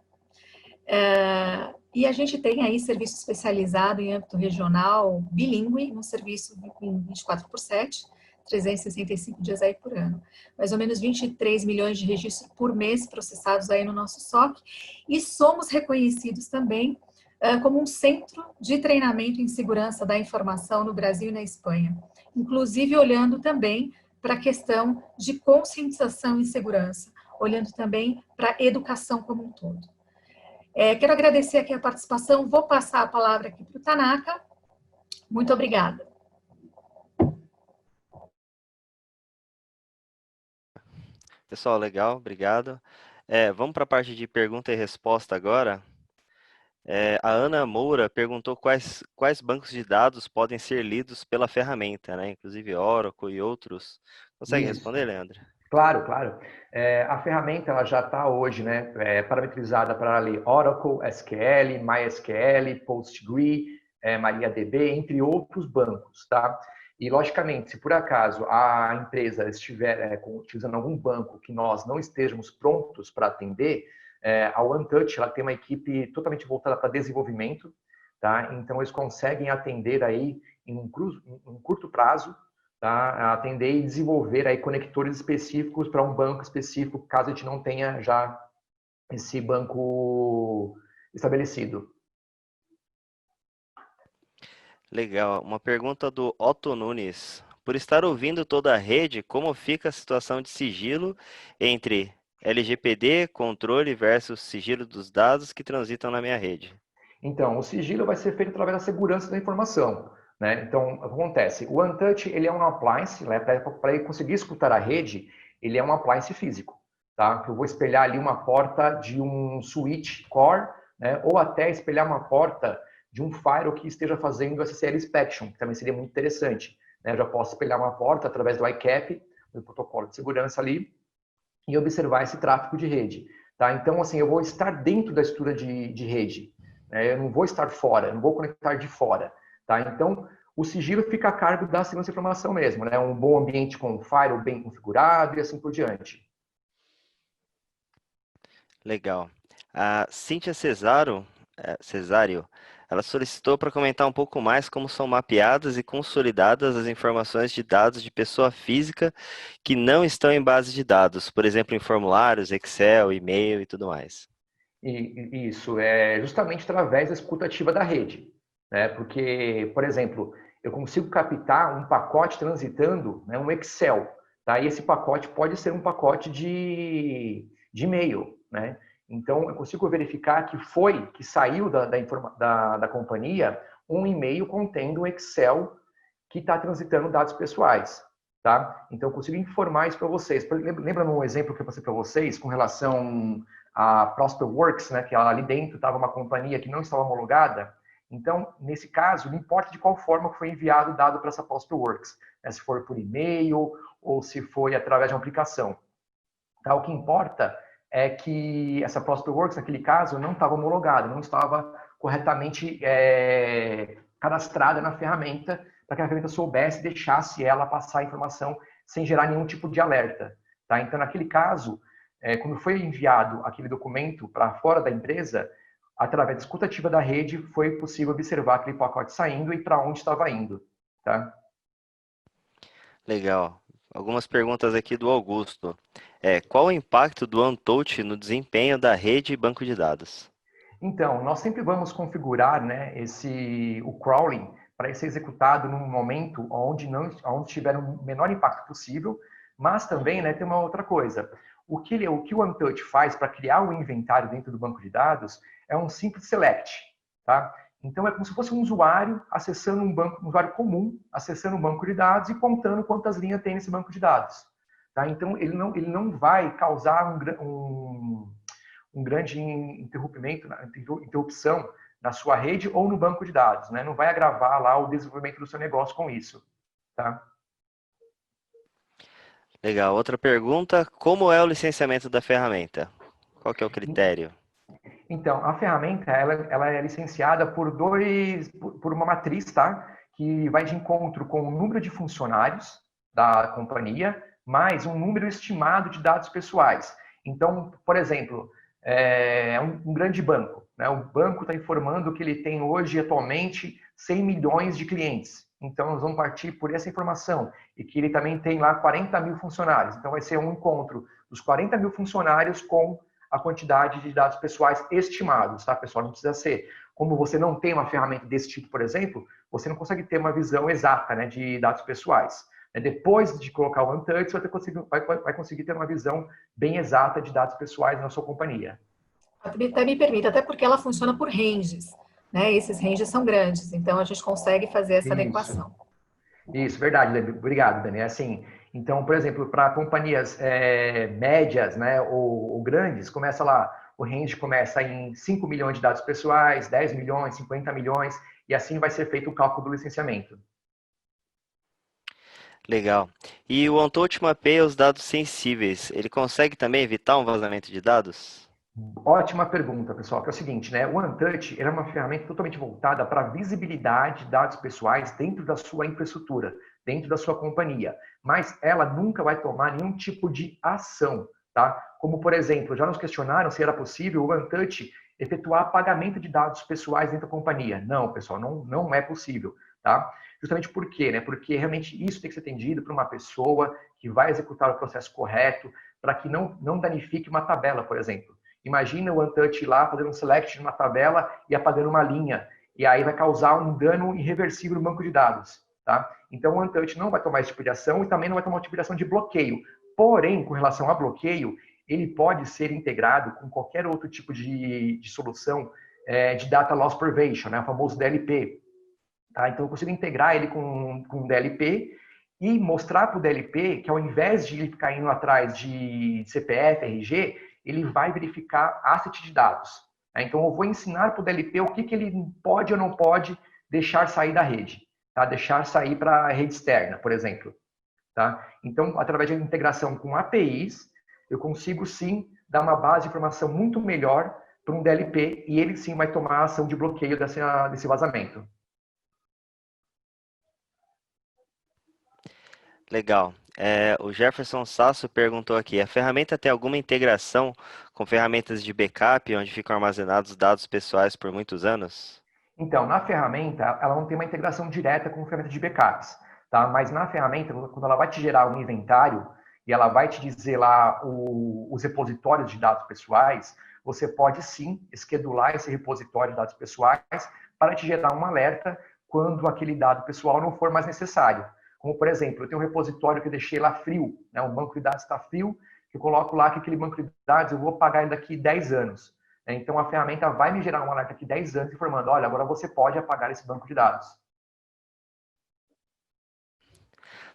E a gente tem aí serviço especializado em âmbito regional, bilíngue, um serviço em 24/7, 365 dias aí por ano. Mais ou menos 23 milhões de registros por mês processados aí no nosso SOC. E somos reconhecidos também como um centro de treinamento em segurança da informação no Brasil e na Espanha. Inclusive olhando também para a questão de conscientização em segurança, olhando também para a educação como um todo. Quero agradecer aqui a participação, vou passar a palavra aqui para o Tanaka. Muito obrigada. Pessoal, legal, obrigado. Vamos para a parte de pergunta e resposta agora. A Ana Moura perguntou quais bancos de dados podem ser lidos pela ferramenta, né? Inclusive Oracle e outros. Consegue responder, Leandro? Claro, claro. A ferramenta ela já está hoje, né, parametrizada para ler Oracle, SQL, MySQL, PostgreSQL, MariaDB, entre outros bancos, tá? E, logicamente, se por acaso a empresa estiver utilizando algum banco que nós não estejamos prontos para atender, a OneTouch ela tem uma equipe totalmente voltada para desenvolvimento, tá? Então, eles conseguem atender aí em um curto prazo, tá? Atender e desenvolver aí conectores específicos para um banco específico, caso a gente não tenha já esse banco estabelecido. Legal. Uma pergunta do Otto Nunes. Por estar ouvindo toda a rede, como fica a situação de sigilo entre LGPD, controle versus sigilo dos dados que transitam na minha rede? Então, o sigilo vai ser feito através da segurança da informação, né? Então, o que acontece? O OneTouch, ele é um appliance, né? Para ele conseguir escutar a rede, ele é um appliance físico, tá? Que eu vou espelhar ali uma porta de um switch core, né? Ou até espelhar uma porta de um firewall que esteja fazendo SSL inspection, que também seria muito interessante, né? Eu já posso espelhar uma porta através do ICAP, do protocolo de segurança ali, e observar esse tráfego de rede, tá? Então, assim, eu vou estar dentro da estrutura de rede, né? Eu não vou estar fora, eu não vou conectar de fora, tá? Então, o sigilo fica a cargo da segurança de informação mesmo, né? Um bom ambiente com firewall bem configurado e assim por diante. Legal. A Cíntia Cesário, ela solicitou para comentar um pouco mais como são mapeadas e consolidadas as informações de dados de pessoa física que não estão em base de dados, por exemplo, em formulários, Excel, e-mail e tudo mais. E isso é justamente através da escutativa da rede, né? Porque, por exemplo, eu consigo captar um pacote transitando, né, um Excel, tá? E esse pacote pode ser um pacote de e-mail, né? Então, eu consigo verificar que saiu da companhia um e-mail contendo um Excel que está transitando dados pessoais, tá? Então, eu consigo informar isso para vocês. Lembra um exemplo que eu passei para vocês com relação a Prosperworks, né, que ali dentro estava uma companhia que não estava homologada? Então, nesse caso, não importa de qual forma foi enviado o dado para essa Prosperworks, né, se for por e-mail ou se foi através de uma aplicação. Tá? O que importa é que essa Prosperworks, naquele caso, não estava homologada, não estava corretamente cadastrada na ferramenta, para que a ferramenta soubesse e deixasse ela passar a informação sem gerar nenhum tipo de alerta. Tá? Então, naquele caso, quando foi enviado aquele documento para fora da empresa, através da escutativa da rede, foi possível observar aquele pacote saindo e para onde estava indo. Tá? Legal. Algumas perguntas aqui do Augusto. Qual o impacto do Untouch no desempenho da rede e banco de dados? Então, nós sempre vamos configurar, né, o crawling para ser executado num momento onde tiver o menor impacto possível, mas também, né, tem uma outra coisa. O que o Untouch faz para criar o inventário dentro do banco de dados é um simples select, tá? Então, é como se fosse um usuário acessando um usuário comum, acessando um banco de dados e contando quantas linhas tem nesse banco de dados. Tá? Então, ele não vai causar um grande interrupção na sua rede ou no banco de dados, né? Não vai agravar lá o desenvolvimento do seu negócio com isso, tá? Legal. Outra pergunta, como é o licenciamento da ferramenta? Qual que é o critério? Então, a ferramenta, ela é licenciada por uma matriz, tá? Que vai de encontro com o número de funcionários da companhia, mais um número estimado de dados pessoais. Então, por exemplo, um grande banco, né? O banco está informando que ele tem hoje, atualmente, 100 milhões de clientes. Então, nós vamos partir por essa informação. E que ele também tem lá 40 mil funcionários. Então, vai ser um encontro dos 40 mil funcionários com a quantidade de dados pessoais estimados, tá, pessoal? Não precisa ser. Como você não tem uma ferramenta desse tipo, por exemplo, você não consegue ter uma visão exata, né, de dados pessoais. Depois de colocar o Untouch, você vai conseguir ter uma visão bem exata de dados pessoais na sua companhia. Até me permite, até porque ela funciona por ranges, né? Esses ranges são grandes, então a gente consegue fazer essa adequação. Isso, verdade, Dani. Obrigado, Dani. Assim, então, por exemplo, para companhias médias, né, ou grandes, começa lá, o range começa em 5 milhões de dados pessoais, 10 milhões, 50 milhões, e assim vai ser feito o cálculo do licenciamento. Legal. E o Untouch mapeia os dados sensíveis. Ele consegue também evitar um vazamento de dados? Ótima pergunta, pessoal, que é o seguinte, né? O Untouch é uma ferramenta totalmente voltada para a visibilidade de dados pessoais dentro da sua infraestrutura, dentro da sua companhia, mas ela nunca vai tomar nenhum tipo de ação, tá? Como, por exemplo, já nos questionaram se era possível o Untouch efetuar pagamento de dados pessoais dentro da companhia. Não, pessoal, não é possível, tá? Justamente por quê, né? Porque realmente isso tem que ser atendido por uma pessoa que vai executar o processo correto para que não danifique uma tabela, por exemplo. Imagina o Untouch lá fazendo um select numa tabela e apagando uma linha. E aí vai causar um dano irreversível no banco de dados. Tá? Então o Untouch não vai tomar esse tipo de ação e também não vai tomar tipo de ação de bloqueio. Porém, com relação a bloqueio, ele pode ser integrado com qualquer outro tipo de solução de Data Loss Prevention, né? O famoso DLP. Tá? Então eu consigo integrar ele com DLP e mostrar para o DLP que ao invés de ele ficar indo atrás de CPF, RG, ele vai verificar asset de dados. Então, eu vou ensinar para o DLP o que ele pode ou não pode deixar sair da rede, tá? Deixar sair para a rede externa, por exemplo. Tá? Então, através de integração com APIs, eu consigo sim dar uma base de informação muito melhor para um DLP e ele sim vai tomar a ação de bloqueio desse vazamento. Legal. O Jefferson Sasso perguntou aqui, a ferramenta tem alguma integração com ferramentas de backup, onde ficam armazenados dados pessoais por muitos anos? Então, na ferramenta, ela não tem uma integração direta com ferramenta de backups, tá? Mas na ferramenta, quando ela vai te gerar um inventário e ela vai te dizer lá os repositórios de dados pessoais, você pode sim esquedular esse repositório de dados pessoais para te gerar um alerta quando aquele dado pessoal não for mais necessário. Como, por exemplo, eu tenho um repositório que eu deixei lá frio, né? Um banco de dados está frio, que eu coloco lá que aquele banco de dados eu vou apagar ele daqui 10 anos. Então, a ferramenta vai me gerar um alerta daqui 10 anos informando, olha, agora você pode apagar esse banco de dados.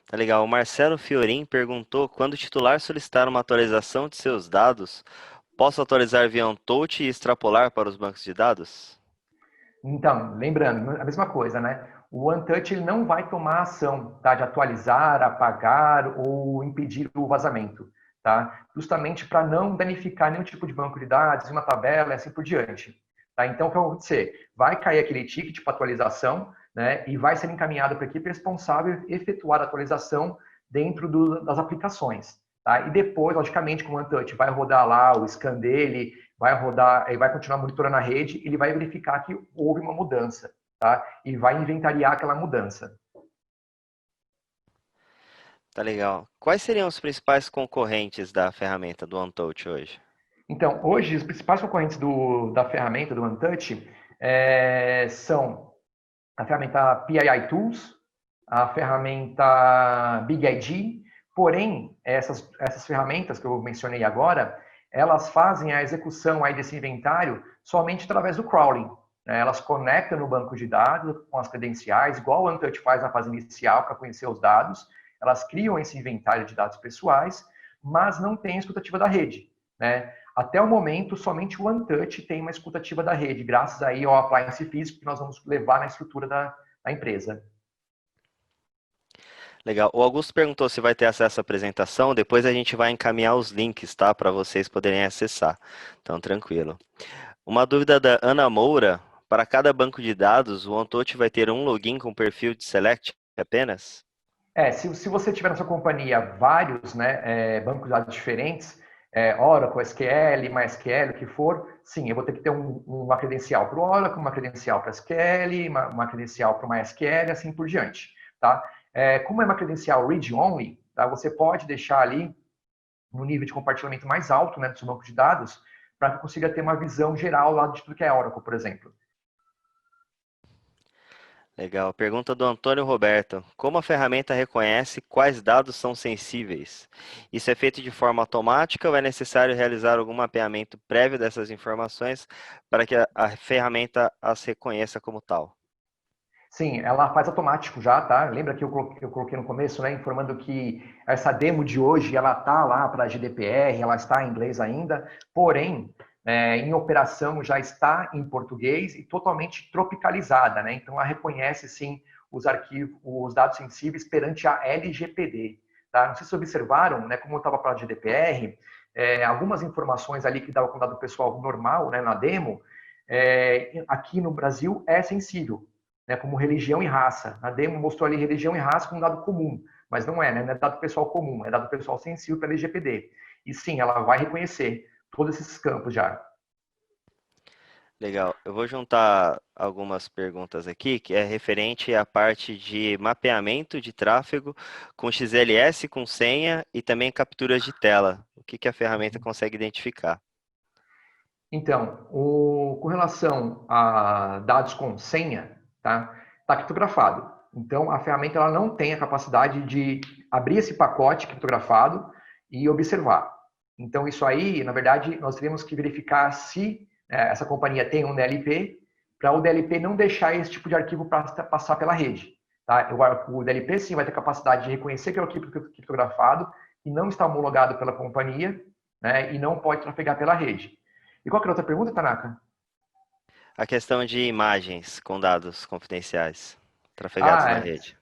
Tá legal. O Marcelo Fiorin perguntou, quando o titular solicitar uma atualização de seus dados, posso atualizar via OneTouch e extrapolar para os bancos de dados? Então, lembrando, a mesma coisa, né? O OneTouch ele não vai tomar ação, tá? De atualizar, apagar ou impedir o vazamento, tá? Justamente para não danificar nenhum tipo de banco de dados, uma tabela e assim por diante. Tá? Então, o que vai acontecer? Vai cair aquele ticket para atualização, né? E vai ser encaminhado para a equipe responsável efetuar a atualização dentro das aplicações. Tá? E depois, logicamente, com o OneTouch vai rodar lá o scan dele, vai rodar, ele vai continuar monitorando a rede, ele vai verificar que houve uma mudança, tá? E vai inventariar aquela mudança. Tá legal. Quais seriam os principais concorrentes da ferramenta do OneTouch hoje? Então, hoje, os principais concorrentes da ferramenta do OneTouch são a ferramenta PII Tools, a ferramenta BigID, porém, essas ferramentas que eu mencionei agora, elas fazem a execução aí desse inventário somente através do crawling. Né? Elas conectam no banco de dados com as credenciais, igual o OneTouch faz na fase inicial para conhecer os dados. Elas criam esse inventário de dados pessoais, mas não tem a escutativa da rede. Né? Até o momento, somente o OneTouch tem uma escutativa da rede, graças aí ao appliance físico que nós vamos levar na estrutura da empresa. Legal. O Augusto perguntou se vai ter acesso à apresentação. Depois a gente vai encaminhar os links, tá? Para vocês poderem acessar. Então, tranquilo. Uma dúvida da Ana Moura. Para cada banco de dados, o OneTouch vai ter um login com perfil de Select apenas? Se você tiver na sua companhia vários, né, bancos de dados diferentes, Oracle, SQL, MySQL, o que for, sim, eu vou ter que ter uma credencial para o Oracle, uma credencial para SQL, uma credencial para o MySQL, assim por diante. Tá? Como é uma credencial read-only, tá, você pode deixar ali no nível de compartilhamento mais alto, né, do seu banco de dados, para que consiga ter uma visão geral lá de tudo que é Oracle, por exemplo. Legal. Pergunta do Antônio Roberto. Como a ferramenta reconhece quais dados são sensíveis? Isso é feito de forma automática ou é necessário realizar algum mapeamento prévio dessas informações para que a ferramenta as reconheça como tal? Sim, ela faz automático já, tá? Lembra que eu coloquei no começo, né, informando que essa demo de hoje, ela tá lá para a GDPR, ela está em inglês ainda, porém, em operação já está em português e totalmente tropicalizada, né? Então, ela reconhece, sim, os arquivos, os dados sensíveis perante a LGPD, tá? Não sei se observaram, né, como eu estava para a GDPR, algumas informações ali que davam com dado pessoal normal, né, na demo, aqui no Brasil é sensível. Né, como religião e raça. A demo mostrou ali religião e raça como dado comum, mas não é, né? Não é dado pessoal comum, é dado pessoal sensível pela LGPD. E sim, ela vai reconhecer todos esses campos já. Legal. Eu vou juntar algumas perguntas aqui, que é referente à parte de mapeamento de tráfego com XLS, com senha e também capturas de tela. O que a ferramenta consegue identificar? Então, com relação a dados com senha, tá criptografado. Então, a ferramenta ela não tem a capacidade de abrir esse pacote criptografado e observar. Então, isso aí, na verdade, nós teríamos que verificar se essa companhia tem um DLP, para o DLP não deixar esse tipo de arquivo passar pela rede. Tá? O DLP, sim, vai ter capacidade de reconhecer que é o arquivo criptografado e não está homologado pela companhia, né, e não pode trafegar pela rede. E qual que era a outra pergunta, Tanaka? A questão de imagens com dados confidenciais trafegados na rede.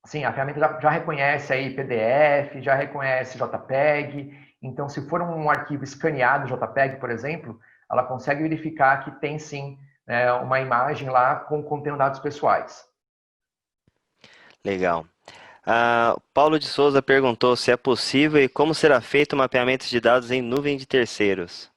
Sim, a ferramenta já reconhece aí PDF, já reconhece JPEG. Então, se for um arquivo escaneado JPEG, por exemplo, ela consegue verificar que tem sim uma imagem lá contendo dados pessoais. Legal. Paulo de Souza perguntou se é possível e como será feito o mapeamento de dados em nuvem de terceiros.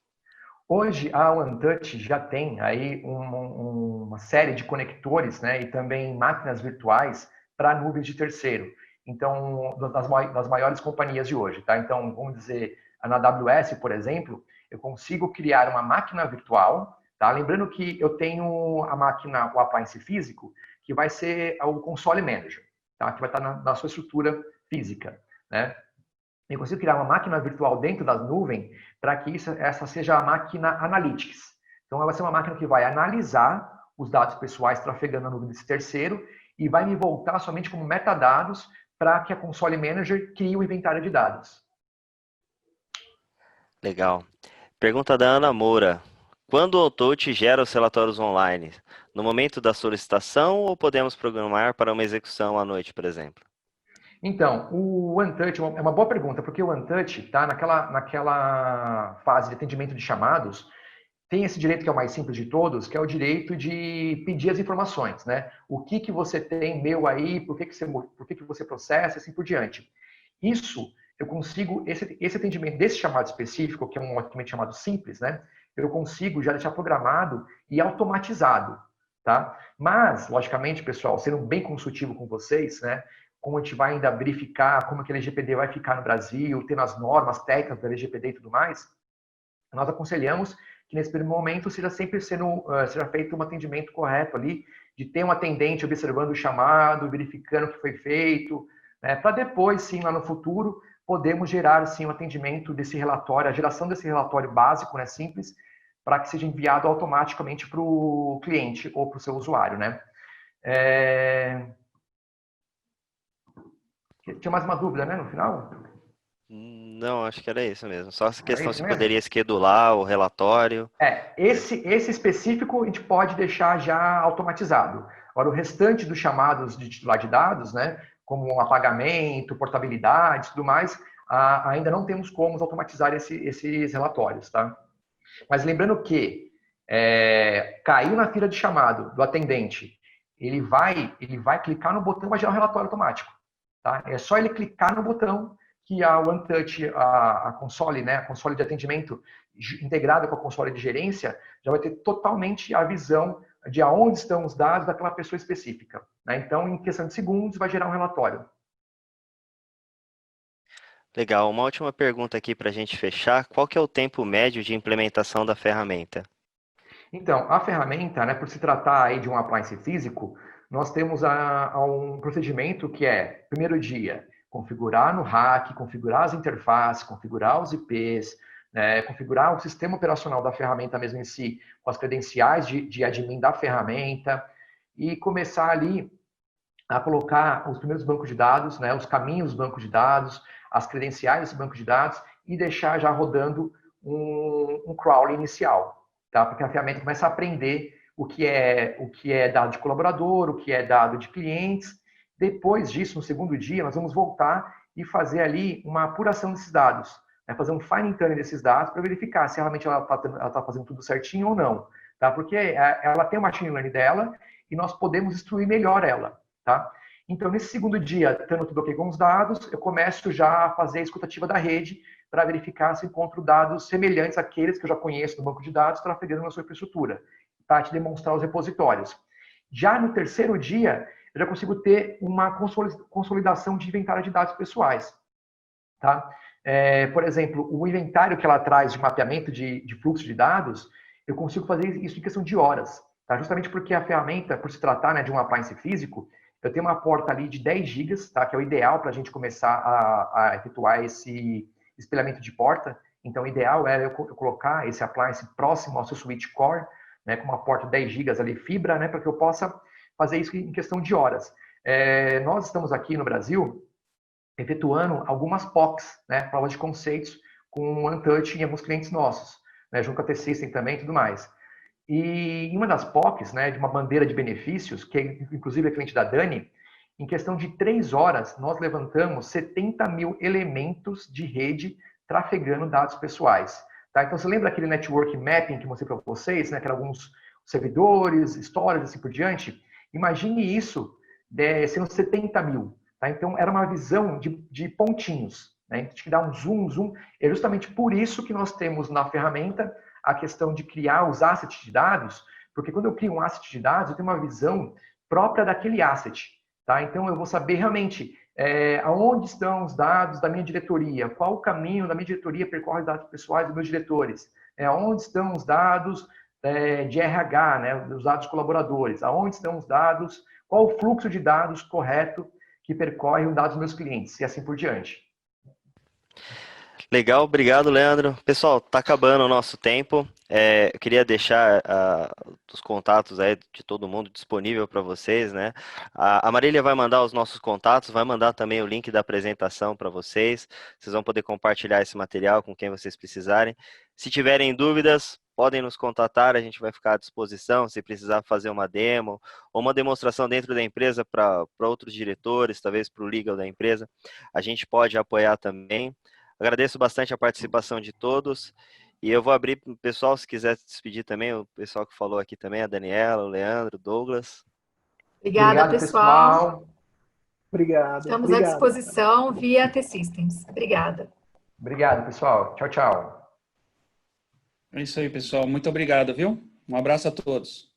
Hoje, a OneTouch já tem aí uma série de conectores, né, e também máquinas virtuais para nuvens de terceiro. Então, das maiores companhias de hoje, tá? Então, vamos dizer, na AWS, por exemplo, eu consigo criar uma máquina virtual, tá? Lembrando que eu tenho a máquina, o appliance físico, que vai ser o console manager, tá? Que vai estar na sua estrutura física, né? Eu consigo criar uma máquina virtual dentro da nuvem para que essa seja a máquina Analytics. Então, ela vai ser uma máquina que vai analisar os dados pessoais trafegando na nuvem desse terceiro e vai me voltar somente como metadados para que a Console Manager crie o inventário de dados. Legal. Pergunta da Ana Moura. Quando o OneTouch gera os relatórios online? No momento da solicitação ou podemos programar para uma execução à noite, por exemplo? Então, o OneTouch é uma boa pergunta, porque o OneTouch está naquela fase de atendimento de chamados, tem esse direito que é o mais simples de todos, que é o direito de pedir as informações, né? O que você tem meu aí, por que você processa, assim por diante. Isso, eu consigo, esse atendimento desse chamado específico, que é um atendimento chamado simples, né? Eu consigo já deixar programado e automatizado, tá? Mas, logicamente, pessoal, sendo bem consultivo com vocês, né? Como a gente vai ainda verificar como que a LGPD vai ficar no Brasil, tendo as normas técnicas da LGPD e tudo mais, nós aconselhamos que nesse primeiro momento seja sempre seja feito um atendimento correto ali, de ter um atendente observando o chamado, verificando o que foi feito, né, para depois, sim, lá no futuro, podemos gerar, sim, o atendimento desse relatório, a geração desse relatório básico, né, simples, para que seja enviado automaticamente para o cliente ou para o seu usuário, né. Tinha mais uma dúvida, né, no final? Não, acho que era isso mesmo. Só essa questão se poderia schedular o relatório. Esse específico a gente pode deixar já automatizado. Agora, o restante dos chamados de titular de dados, né, como apagamento, portabilidade e tudo mais, ainda não temos como automatizar esses relatórios, tá? Mas lembrando que caiu na fila de chamado do atendente, ele vai clicar no botão e vai gerar um relatório automático. Tá? É só ele clicar no botão que a OneTouch, a console, né, a console de atendimento integrada com a console de gerência, já vai ter totalmente a visão de aonde estão os dados daquela pessoa específica. Né? Então, em questão de segundos, vai gerar um relatório. Legal. Uma última pergunta aqui para a gente fechar. Qual que é o tempo médio de implementação da ferramenta? Então, a ferramenta, né, por se tratar aí de um appliance físico, nós temos um procedimento que é, primeiro dia, configurar no rack, configurar as interfaces, configurar os IPs, né, configurar o sistema operacional da ferramenta mesmo em si, com as credenciais de admin da ferramenta, e começar ali a colocar os primeiros bancos de dados, né, os caminhos dos bancos de dados, as credenciais desse banco de dados, e deixar já rodando um crawl inicial, tá? Porque a ferramenta começa a aprender o que é dado de colaborador, o que é dado de clientes. Depois disso, no segundo dia, nós vamos voltar e fazer ali uma apuração desses dados, né? Fazer um fine tuning desses dados para verificar se realmente ela está fazendo tudo certinho ou não, tá? Porque ela tem o machine learning dela e nós podemos instruir melhor ela, tá? Então, nesse segundo dia, tendo tudo ok com os dados, eu começo já a fazer a escutativa da rede para verificar se encontro dados semelhantes àqueles que eu já conheço no banco de dados trafegando na sua infraestrutura, para te demonstrar os repositórios. Já no terceiro dia, eu já consigo ter uma consolidação de inventário de dados pessoais. Tá? Por exemplo, o inventário que ela traz de mapeamento de fluxo de dados, eu consigo fazer isso em questão de horas. Tá? Justamente porque a ferramenta, por se tratar, né, de um appliance físico, eu tenho uma porta ali de 10 GB, tá? Que é o ideal para a gente começar a efetuar esse espelhamento de porta. Então, o ideal é eu colocar esse appliance próximo ao seu switch core, né, com uma porta de 10 GB ali, fibra, né, para que eu possa fazer isso em questão de horas. Nós estamos aqui no Brasil efetuando algumas POCs, né, provas de conceitos, com Untouch em alguns clientes nossos, né, junto com a T-System também e tudo mais. E em uma das POCs, né, de uma bandeira de benefícios, que inclusive é cliente da Dani, em questão de 3 horas, nós levantamos 70 mil elementos de rede trafegando dados pessoais. Tá? Então, você lembra aquele network mapping que eu mostrei para vocês, né, que eram alguns servidores, histórias, assim por diante? Imagine isso sendo 70 mil. Tá? Então, era uma visão de pontinhos. Né? A gente dá um zoom. É justamente por isso que nós temos na ferramenta a questão de criar os assets de dados, porque quando eu crio um asset de dados, eu tenho uma visão própria daquele asset. Tá? Então, eu vou saber realmente aonde estão os dados da minha diretoria, qual o caminho da minha diretoria percorre os dados pessoais dos meus diretores, aonde estão os dados de RH, né, os dados colaboradores, aonde estão os dados, qual o fluxo de dados correto que percorre os dados dos meus clientes, e assim por diante. Legal, obrigado, Leandro. Pessoal, está acabando o nosso tempo. Eu queria deixar os contatos aí de todo mundo disponível para vocês, né? A Marília vai mandar os nossos contatos, vai mandar também o link da apresentação para vocês. Vocês vão poder compartilhar esse material com quem vocês precisarem. Se tiverem dúvidas, podem nos contatar, a gente vai ficar à disposição. Se precisar fazer uma demo ou uma demonstração dentro da empresa para outros diretores, talvez para o legal da empresa, a gente pode apoiar também. Agradeço bastante a participação de todos e eu vou abrir para o pessoal, se quiser se despedir também, o pessoal que falou aqui também, a Daniela, o Leandro, o Douglas. Obrigada, pessoal. Obrigado. Estamos à disposição via T-Systems. Obrigada. Obrigado, pessoal. Tchau, tchau. É isso aí, pessoal. Muito obrigado, viu? Um abraço a todos.